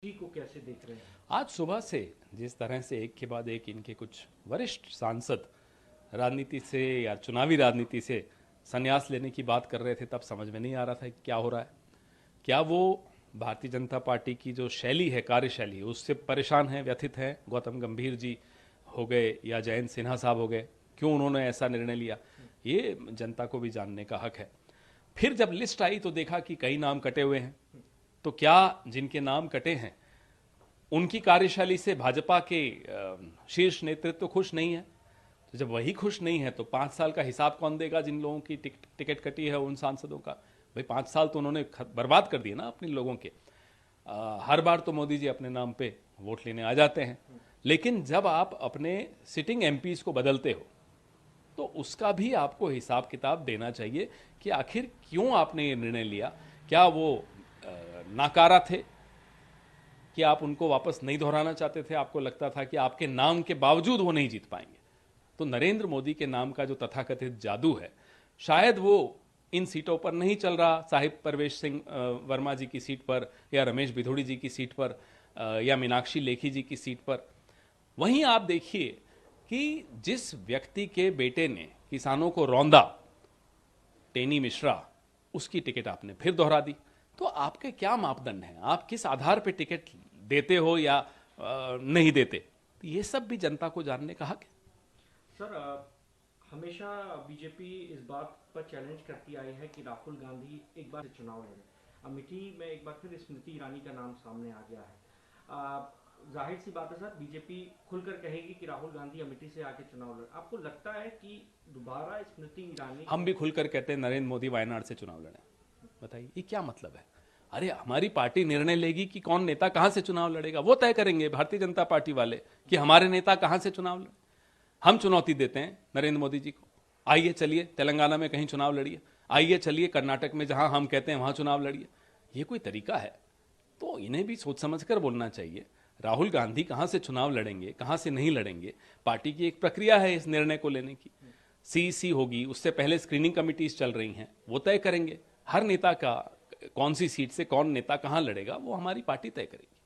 जी को कैसे देख रहे हैं? आज सुबह से जिस तरह से एक के बाद एक इनके कुछ वरिष्ठ सांसद राजनीति से या चुनावी राजनीति से संन्यास लेने की बात कर रहे थे, तब समझ में नहीं आ रहा था कि क्या हो रहा है। क्या वो भारतीय जनता पार्टी की जो शैली है, कार्यशैली, उससे परेशान हैं, व्यथित हैं? गौतम गंभीर जी हो गए या जयंत सिन्हा साहब हो गए, क्यों उन्होंने ऐसा निर्णय लिया, ये जनता को भी जानने का हक है। फिर जब लिस्ट आई तो देखा कि कई नाम कटे हुए हैं। तो क्या जिनके नाम कटे हैं उनकी कार्यशैली से भाजपा के शीर्ष नेतृत्व खुश नहीं है? तो जब वही खुश नहीं है तो 5 साल का हिसाब कौन देगा? जिन लोगों की टिकट कटी है उन सांसदों का, भाई 5 साल तो उन्होंने बर्बाद कर दिए ना अपने लोगों के। हर बार तो मोदी जी अपने नाम पे वोट लेने आ जाते हैं, लेकिन जब आप अपने सिटिंग एमपीज को बदलते हो तो उसका भी आपको हिसाब किताब देना चाहिए कि आखिर क्यों आपने ये निर्णय लिया। क्या वो नाकारा थे कि आप उनको वापस नहीं दोहराना चाहते थे? आपको लगता था कि आपके नाम के बावजूद वो नहीं जीत पाएंगे? तो नरेंद्र मोदी के नाम का जो तथाकथित जादू है, शायद वो इन सीटों पर नहीं चल रहा। साहिब परवेश सिंह वर्मा जी की सीट पर, या रमेश बिधोड़ी जी की सीट पर, या मीनाक्षी लेखी जी की सीट पर। वहीं आप देखिए कि जिस व्यक्ति के बेटे ने किसानों को रौंदा, टेनी मिश्रा, उसकी टिकट आपने फिर दोहरा दी। तो आपके क्या मापदंड हैं? आप किस आधार पर टिकट देते हो या नहीं देते? तो ये सब भी जनता को जानने का हक है। सर, हमेशा बीजेपी इस बात पर चैलेंज करती आई है कि राहुल गांधी एक बार चुनाव लड़े। अमेठी में एक बार फिर स्मृति ईरानी का नाम सामने आ गया है। जाहिर सी बात है सर, बीजेपी खुलकर कहेगी कि राहुल गांधी अमेठी से आके चुनाव लड़े। आपको लगता है कि दोबारा स्मृति ईरानी? हम भी खुलकर कहते हैं नरेंद्र मोदी वायनाड से चुनाव लड़े। बताइए ये क्या मतलब है? अरे हमारी पार्टी निर्णय लेगी कि कौन नेता कहां से चुनाव लड़ेगा, वो तय करेंगे भारतीय जनता पार्टी वाले कि हमारे नेता कहां से चुनाव लड़े। हम चुनौती देते हैं नरेंद्र मोदी जी को, आइए चलिए तेलंगाना में कहीं चुनाव लड़िए, आइए चलिए कर्नाटक में जहां हम कहते हैं वहां चुनाव लड़िए। ये कोई तरीका है? तो इन्हें भी सोच समझ कर बोलना चाहिए। राहुल गांधी कहां से चुनाव लड़ेंगे, कहां से नहीं लड़ेंगे, पार्टी की एक प्रक्रिया है इस निर्णय को लेने की। सीईसी होगी, उससे पहले स्क्रीनिंग कमिटीज चल रही हैं, वो तय करेंगे हर नेता का कौन सी सीट से कौन नेता कहां लड़ेगा, वो हमारी पार्टी तय करेगी।